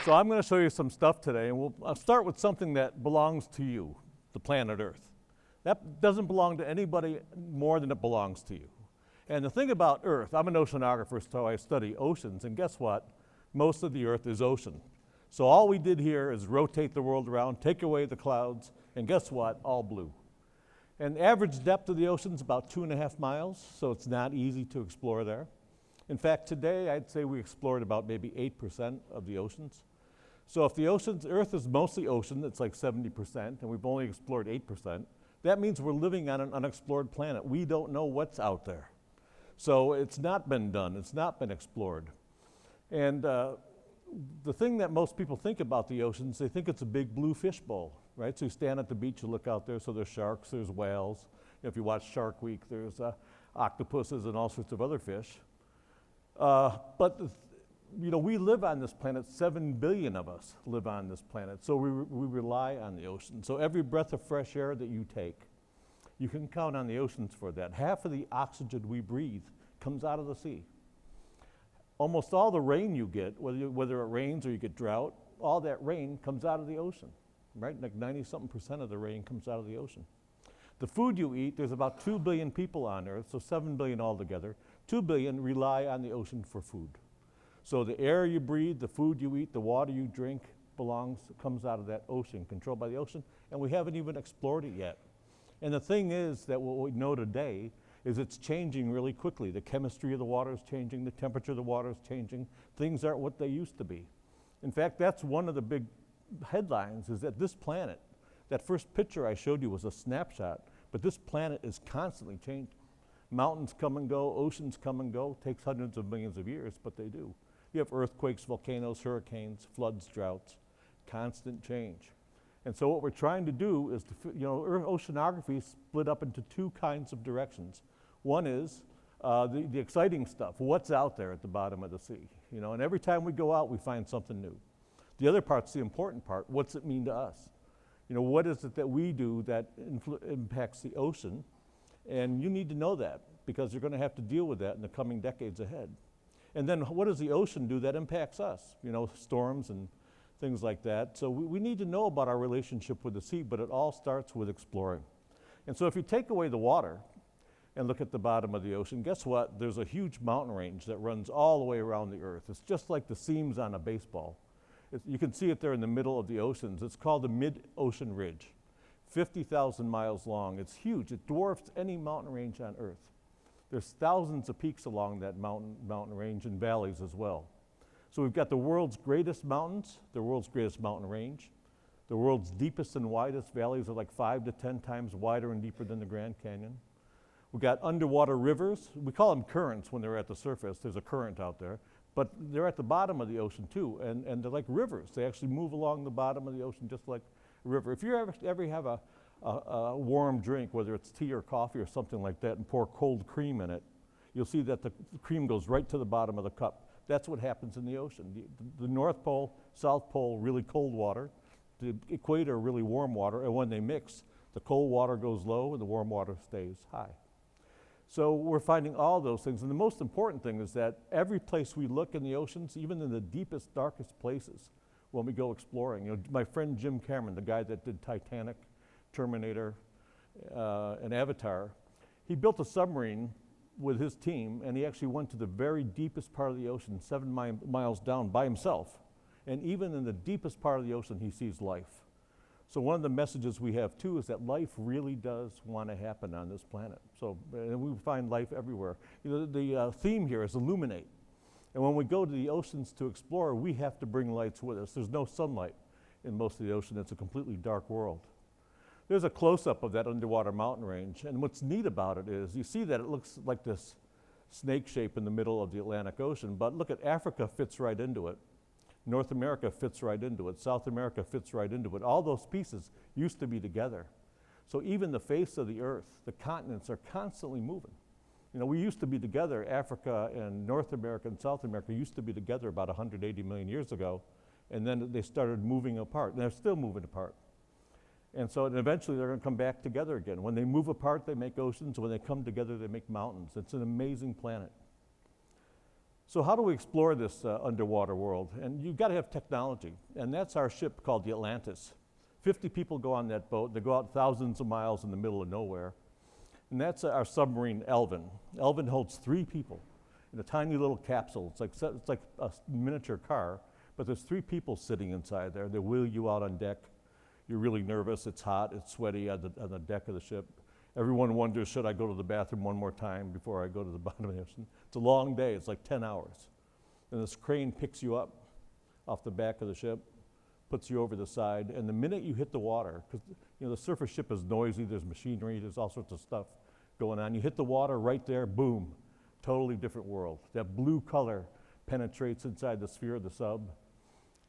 So I'm going to show you some stuff today, and I'll start with something that belongs to you, the planet Earth. That doesn't belong to anybody more than it belongs to you. And the thing about Earth, I'm an oceanographer, so I study oceans, and guess what? Most of the Earth is ocean. So all we did here is rotate the world around, take away the clouds, and guess what? All blue. And the average depth of the ocean is about 2.5 miles, so it's not easy to explore there. In fact, today I'd say we explored about maybe 8% of the oceans. So if the Earth is mostly ocean, it's like 70%, and we've only explored 8%, that means we're living on an unexplored planet. We don't know what's out there. So it's not been done, it's not been explored. And the thing that most people think about the oceans, they think it's a big blue fishbowl, right? So you stand at the beach, you look out there, so there's sharks, there's whales. If you watch Shark Week, there's octopuses and all sorts of other fish. But we live on this planet, 7 billion of us live on this planet, so we rely on the ocean. So every breath of fresh air that you take, you can count on the oceans for that. Half of the oxygen we breathe comes out of the sea. Almost all the rain you get, whether it rains or you get drought, all that rain comes out of the ocean, right? Like 90-something% of the rain comes out of the ocean. The food you eat, there's about 2 billion people on Earth, so 7 billion altogether. 2 billion rely on the ocean for food. So the air you breathe, the food you eat, the water you drink comes out of that ocean, controlled by the ocean, and we haven't even explored it yet. And the thing is that what we know today is it's changing really quickly. The chemistry of the water is changing, the temperature of the water is changing. Things aren't what they used to be. In fact, that's one of the big headlines, is that this planet, that first picture I showed you was a snapshot, but this planet is constantly changing. Mountains come and go, oceans come and go. It takes hundreds of millions of years, but they do. You have earthquakes, volcanoes, hurricanes, floods, droughts, constant change. And so what we're trying to do is, oceanography is split up into two kinds of directions. One is the exciting stuff, what's out there at the bottom of the sea. And every time we go out, we find something new. The other part's the important part. What's it mean to us? What is it that we do that impacts the ocean? And you need to know that, because you're going to have to deal with that in the coming decades ahead. And then what does the ocean do that impacts us? Storms and things like that. So we need to know about our relationship with the sea, but it all starts with exploring. And so if you take away the water and look at the bottom of the ocean, guess what? There's a huge mountain range that runs all the way around the Earth. It's just like the seams on a baseball. You can see it there in the middle of the oceans. It's called the Mid-Ocean Ridge, 50,000 miles long. It's huge. It dwarfs any mountain range on Earth. There's thousands of peaks along that mountain range and valleys as well. So we've got the world's greatest mountains, the world's greatest mountain range. The world's deepest and widest valleys are like 5 to 10 times wider and deeper than the Grand Canyon. We've got underwater rivers. We call them currents when they're at the surface. There's a current out there. But they're at the bottom of the ocean too, and they're like rivers. They actually move along the bottom of the ocean just like a river. If you ever have a warm drink, whether it's tea or coffee or something like that, and pour cold cream in it, you'll see that the cream goes right to the bottom of the cup. That's what happens in the ocean. The North Pole, South Pole, really cold water. The equator, really warm water. And when they mix, the cold water goes low and the warm water stays high. So we're finding all those things. And the most important thing is that every place we look in the oceans, even in the deepest, darkest places, when we go exploring. My friend Jim Cameron, the guy that did Titanic, Terminator, and Avatar, he built a submarine with his team, and he actually went to the very deepest part of the ocean, 7 miles down by himself. And even in the deepest part of the ocean, he sees life. So one of the messages we have too is that life really does want to happen on this planet. So, and we find life everywhere. The theme here is illuminate. And when we go to the oceans to explore, we have to bring lights with us. There's no sunlight in most of the ocean. It's a completely dark world. There's a close-up of that underwater mountain range, and what's neat about it is you see that it looks like this snake shape in the middle of the Atlantic Ocean, but look at Africa fits right into it. North America fits right into it. South America fits right into it. All those pieces used to be together. So even the face of the Earth, the continents are constantly moving. We used to be together, Africa and North America and South America used to be together about 180 million years ago, and then they started moving apart, and they're still moving apart. And so eventually they're going to come back together again. When they move apart, they make oceans. When they come together, they make mountains. It's an amazing planet. So how do we explore this underwater world? And you've got to have technology, and that's our ship called the Atlantis. 50 people go on that boat. They go out thousands of miles in the middle of nowhere. And that's our submarine, Elvin. Elvin holds 3 people in a tiny little capsule. It's like a miniature car, but there's 3 people sitting inside there. They wheel you out on deck. You're really nervous. It's hot. It's sweaty on the deck of the ship. Everyone wonders, should I go to the bathroom one more time before I go to the bottom of the ocean? It's a long day. It's like 10 hours. And this crane picks you up off the back of the ship, puts you over the side, and the minute you hit the water, because the surface ship is noisy, there's machinery, there's all sorts of stuff going on. You hit the water right there, boom, totally different world. That blue color penetrates inside the sphere of the sub.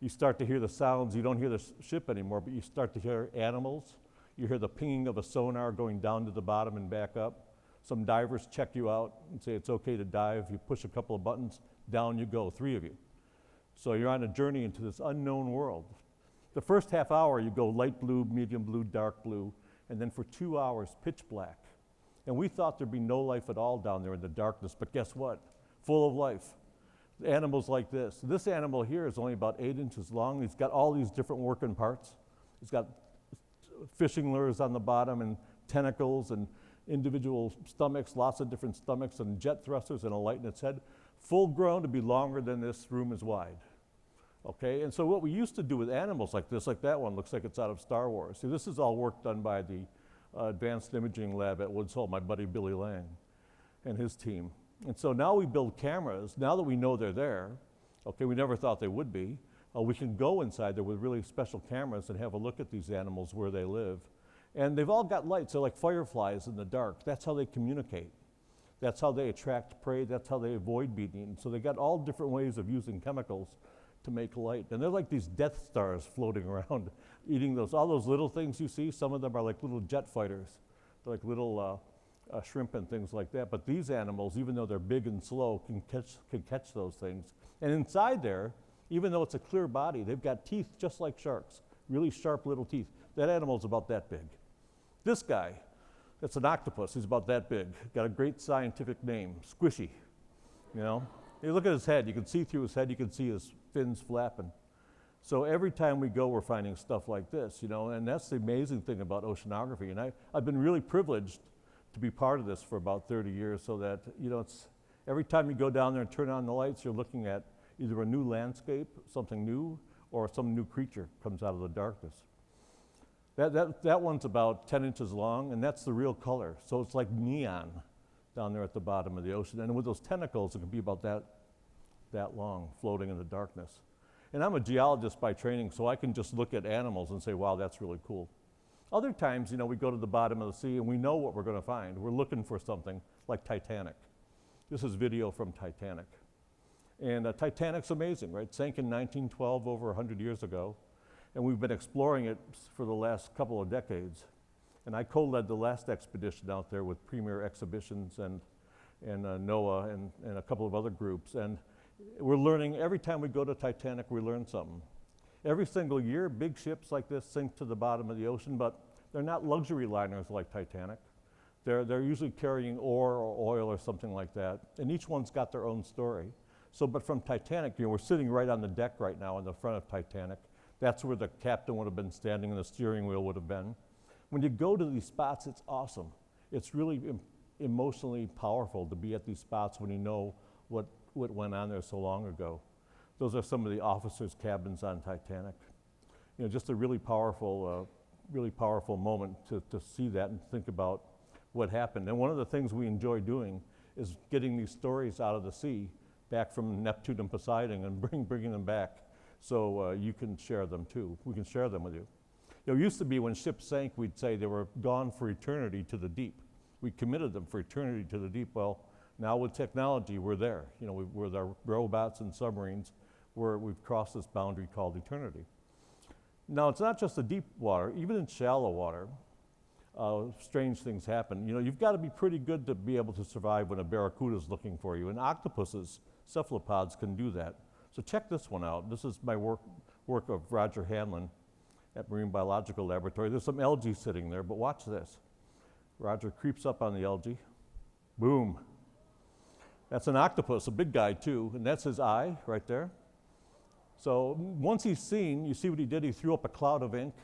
You start to hear the sounds. You don't hear the ship anymore, but you start to hear animals. You hear the pinging of a sonar going down to the bottom and back up. Some divers check you out and say it's okay to dive. You push a couple of buttons, down you go, 3 of you. So you're on a journey into this unknown world. The first half hour, you go light blue, medium blue, dark blue, and then for 2 hours, pitch black. And we thought there'd be no life at all down there in the darkness, but guess what? Full of life. Animals like this. This animal here is only about 8 inches long. He's got all these different working parts. He's got fishing lures on the bottom and tentacles and individual stomachs, lots of different stomachs and jet thrusters and a light in its head. Full grown to be longer than this room is wide. Okay, and so what we used to do with animals like this, like that one, looks like it's out of Star Wars. See, this is all work done by the Advanced Imaging Lab at Woods Hole, my buddy Billy Lang and his team. And so now we build cameras. Now that we know they're there, okay, we never thought they would be, we can go inside there with really special cameras and have a look at these animals where they live. And they've all got lights. They're like fireflies in the dark. That's how they communicate. That's how they attract prey. That's how they avoid being eaten. So they got all different ways of using chemicals to make light. And they're like these Death Stars floating around, eating all those little things you see. Some of them are like little jet fighters. They're like little shrimp and things like that. But these animals, even though they're big and slow, can catch those things. And inside there, even though it's a clear body, they've got teeth just like sharks, really sharp little teeth. That animal's about that big. This guy, that's an octopus. He's about that big. Got a great scientific name, Squishy. You look at his head. You can see through his head. You can see his fins flapping. So every time we go, we're finding stuff like this, and that's the amazing thing about oceanography. And I've been really privileged to be part of this for about 30 years, so that, it's every time you go down there and turn on the lights, you're looking at either a new landscape, something new, or some new creature comes out of the darkness. That one's about 10 inches long, and that's the real color. So it's like neon down there at the bottom of the ocean. And with those tentacles, it can be about that long, floating in the darkness. And I'm a geologist by training, so I can just look at animals and say, wow, that's really cool. Other times, we go to the bottom of the sea and we know what we're going to find. We're looking for something like Titanic. This is video from Titanic. And Titanic's amazing, right? Sank in 1912, over 100 years ago. And we've been exploring it for the last couple of decades. And I co-led the last expedition out there with Premier Exhibitions and NOAA and a couple of other groups. And we're learning, every time we go to Titanic, we learn something. Every single year, big ships like this sink to the bottom of the ocean, but they're not luxury liners like Titanic. They're usually carrying ore or oil or something like that. And each one's got their own story. So, but from Titanic, we're sitting right on the deck right now in the front of Titanic. That's where the captain would have been standing and the steering wheel would have been. When you go to these spots, it's awesome. It's really emotionally powerful to be at these spots when you know what went on there so long ago. Those are some of the officers' cabins on Titanic. Just a really powerful moment to see that and think about what happened. And one of the things we enjoy doing is getting these stories out of the sea back from Neptune and Poseidon and bringing them back so you can share them too. We can share them with you. It used to be when ships sank, we'd say they were gone for eternity to the deep. We committed them for eternity to the deep. Well, now with technology, we're there. With our robots and submarines, we've crossed this boundary called eternity. Now, it's not just the deep water. Even in shallow water, strange things happen. You've got to be pretty good to be able to survive when a barracuda is looking for you. And octopuses, cephalopods, can do that. So check this one out. This is my work of Roger Hanlon at Marine Biological Laboratory. There's some algae sitting there, but watch this. Roger creeps up on the algae. Boom. That's an octopus, a big guy too, and that's his eye right there. So once he's seen, you see what he did? He threw up a cloud of ink,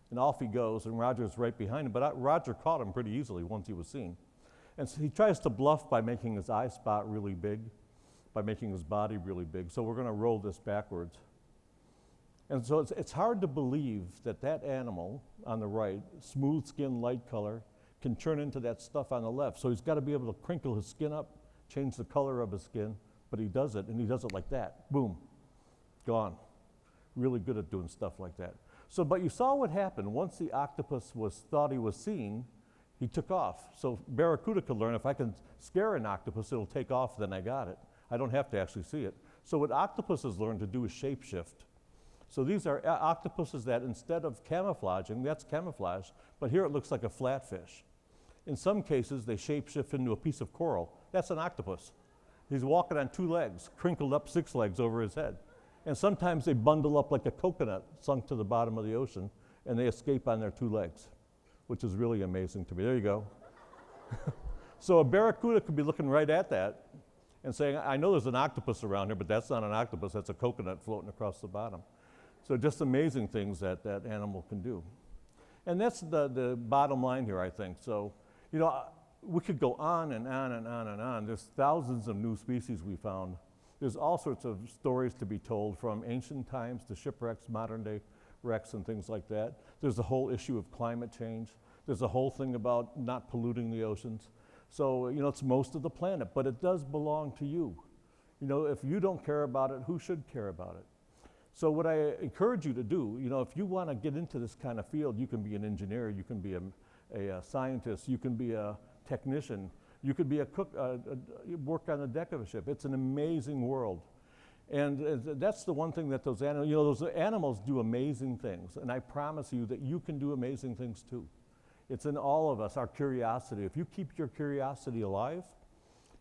and off he goes, and Roger's right behind him. But Roger caught him pretty easily once he was seen. And so he tries to bluff by making his eye spot really big, by making his body really big. So we're going to roll this backwards. And so it's hard to believe that that animal on the right, smooth skin, light color, can turn into that stuff on the left. So he's got to be able to crinkle his skin up, change the color of his skin, but he does it, and he does it like that. Boom, gone. Really good at doing stuff like that. So, but you saw what happened. Once the octopus thought he was seen, he took off. So Barracuda could learn, if I can scare an octopus, it'll take off, then I got it. I don't have to actually see it. So what octopuses learn to do is shapeshift. So these are octopuses that instead of camouflaging, that's camouflage, but here it looks like a flatfish. In some cases, they shapeshift into a piece of coral. That's an octopus. He's walking on 2 legs, crinkled up 6 legs over his head. And sometimes they bundle up like a coconut sunk to the bottom of the ocean, and they escape on their 2 legs, which is really amazing to me. There you go. So a barracuda could be looking right at that and saying, I know there's an octopus around here, but that's not an octopus, that's a coconut floating across the bottom. So just amazing things that that animal can do. And that's the bottom line here, I think. So, you know, we could go on and on and on and on. There's thousands of new species we found. There's all sorts of stories to be told, from ancient times to shipwrecks, modern day wrecks and things like that. There's the whole issue of climate change. There's a whole thing about not polluting the oceans. So, you know, it's most of the planet, but it does belong to you. You know, if you don't care about it, who should care about it? So what I encourage you to do, you know, if you want to get into this kind of field, you can be an engineer, you can be a scientist, you can be a technician, you could be a cook, work on the deck of a ship. It's an amazing world. And that's the one thing that those animals, you know, those animals do amazing things. And I promise you that you can do amazing things too. It's in all of us, our curiosity. If you keep your curiosity alive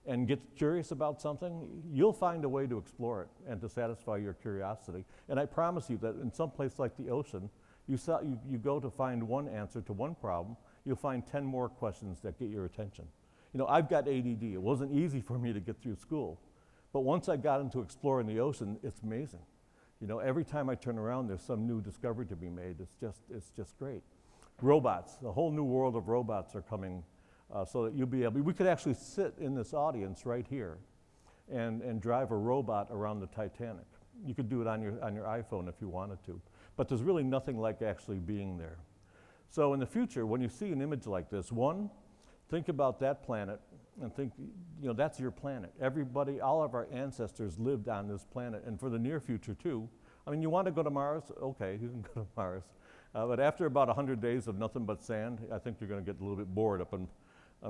and get curious about something, you'll find a way to explore it and to satisfy your curiosity. And I promise you that in some place like the ocean, you go to find one answer to one problem, you'll find 10 more questions that get your attention. You know, I've got ADD. It wasn't easy for me to get through school. But once I got into exploring the ocean, it's amazing. You know, every time I turn around, there's some new discovery to be made. It's just great. Robots, a whole new world of robots are coming, so that you'll be able, we could actually sit in this audience right here and drive a robot around the Titanic. You could do it on your iPhone if you wanted to. But there's really nothing like actually being there. So in the future, when you see an image like this, one, think about that planet and think, you know, that's your planet. Everybody, all of our ancestors lived on this planet, and for the near future too. I mean, you want to go to Mars? Okay, you can go to Mars. But after about 100 days of nothing but sand, I think you're going to get a little bit bored up on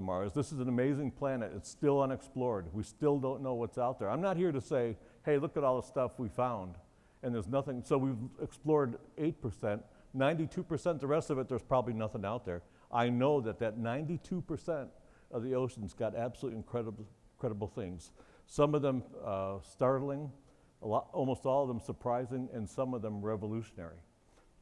Mars. This is an amazing planet. It's still unexplored. We still don't know what's out there. I'm not here to say, hey, look at all the stuff we found, and there's nothing. So we've explored 8%, 92%, the rest of it, there's probably nothing out there. I know that 92% of the ocean's got absolutely incredible things. Some of them startling, almost all of them surprising, and some of them revolutionary.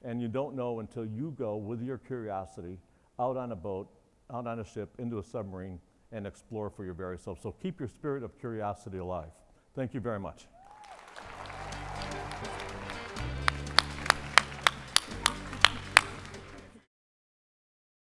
And you don't know until you go with your curiosity out on a boat, out on a ship, into a submarine, and explore for your very self. So keep your spirit of curiosity alive. Thank you very much.